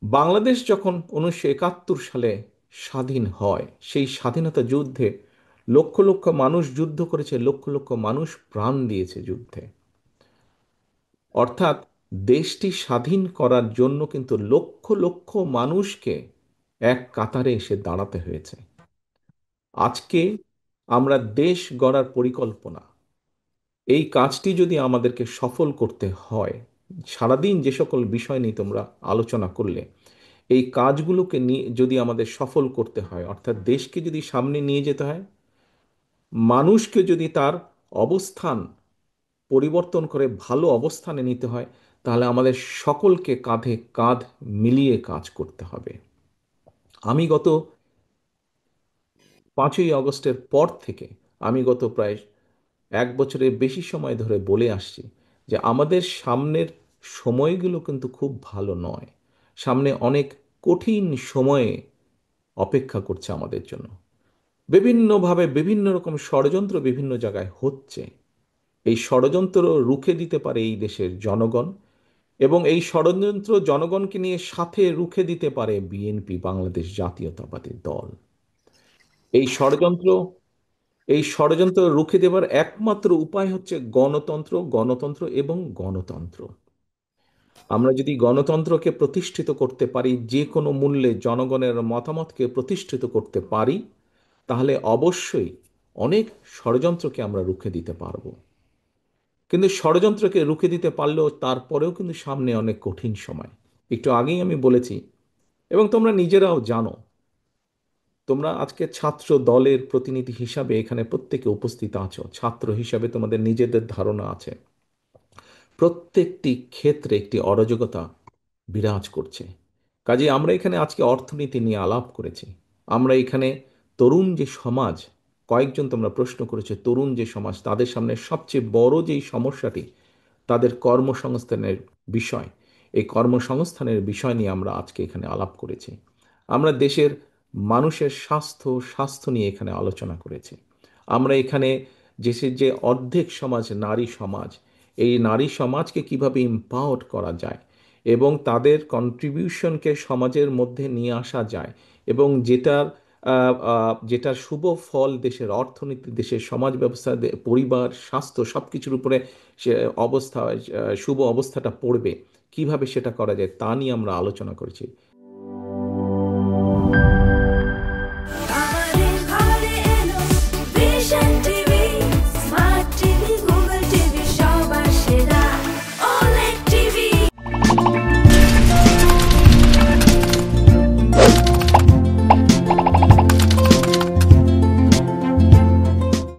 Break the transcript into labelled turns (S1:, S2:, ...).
S1: বাংলাদেশ যখন 1971 সালে স্বাধীন হয়, সেই স্বাধীনতা যুদ্ধে লক্ষ লক্ষ মানুষ যুদ্ধ করেছে, লক্ষ লক্ষ মানুষ প্রাণ দিয়েছে যুদ্ধে। অর্থাৎ দেশটি স্বাধীন করার জন্য কিন্তু লক্ষ লক্ষ মানুষকে এক কাতারে এসে দাঁড়াতে হয়েছে। আজকে আমরা দেশ গড়ার পরিকল্পনা, এই কাজটি যদি আমাদেরকে সফল করতে হয়, সারাদিন যে সকল বিষয় নিয়ে তোমরা আলোচনা করলে, এই কাজগুলোকে নিয়ে যদি আমাদের সফল করতে হয়, অর্থাৎ দেশকে যদি সামনে নিয়ে যেতে হয়, মানুষকে যদি তার অবস্থান পরিবর্তন করে ভালো অবস্থানে নিতে হয়, তাহলে আমাদের সকলকে কাঁধে কাঁধ মিলিয়ে কাজ করতে হবে। আমি গত 5ই আগস্টের পর থেকে, আমি গত প্রায় 1 বছরের বেশি সময় ধরে বলে আসছি যে আমাদের সামনের সময়গুলো কিন্তু খুব ভালো নয়। সামনে অনেক কঠিন সময়ে অপেক্ষা করছে আমাদের জন্য। বিভিন্নভাবে বিভিন্ন রকম ষড়যন্ত্র বিভিন্ন জায়গায় হচ্ছে। এই ষড়যন্ত্র রুখে দিতে পারে এই দেশের জনগণ, এবং এই ষড়যন্ত্র জনগণকে নিয়ে সাথে রুখে দিতে পারে বিএনপি, বাংলাদেশ জাতীয়তাবাদী দল। এই ষড়যন্ত্র এই ষড়যন্ত্র রুখে দেবার একমাত্র উপায় হচ্ছে গণতন্ত্র, গণতন্ত্র এবং গণতন্ত্র। আমরা যদি গণতন্ত্রকে প্রতিষ্ঠিত করতে পারি, যে কোনো মূল্যে জনগণের মতামতকে প্রতিষ্ঠিত করতে পারি, তাহলে অবশ্যই অনেক ষড়যন্ত্রকে আমরা রুখে দিতে পারবো। কিন্তু ষড়যন্ত্রকে রুখে দিতে পারলেও তারপরেও কিন্তু সামনে অনেক কঠিন সময়। একটু আগেই আমি বলেছি, এবং তোমরা নিজেরাও জানো, তোমরা আজকে ছাত্র দলের প্রতিনিধি হিসাবে এখানে প্রত্যেকে উপস্থিত আছো, ছাত্র হিসাবে তোমাদের নিজেদের ধারণা আছে। প্রত্যেকটি ক্ষেত্রে একটি অরাজকতা বিরাজ করছে। কাজে আমরা এখানে আজকে অর্থনীতি নিয়ে আলাপ করেছি। আমরা এখানে তরুণ যে সমাজ, কয়েকজন তোমরা প্রশ্ন করেছে, তরুণ যে সমাজ, তাদের সামনে সবচেয়ে বড় যেই সমস্যাটি, তাদের কর্মসংস্থানের বিষয়, এই কর্মসংস্থানের বিষয় নিয়ে আমরা আজকে এখানে আলাপ করেছি। আমরা দেশের মানুষের স্বাস্থ্য নিয়ে এখানে আলোচনা করেছি। আমরা এখানে দেশের যে অর্ধেক সমাজ নারী সমাজ, এই নারী সমাজকে কিভাবে এম্পাওয়ার করা যায় এবং তাদের কন্ট্রিবিউশনকে সমাজের মধ্যে নিয়ে আসা যায়, এবং যেটার শুভ ফল দেশের অর্থনীতি, দেশের সমাজ ব্যবস্থা, পরিবার, স্বাস্থ্য সব কিছুর উপরে সে অবস্থা, শুভ অবস্থাটা পড়বে, কিভাবে সেটা করা যায় তা নিয়ে আমরা আলোচনা করেছি।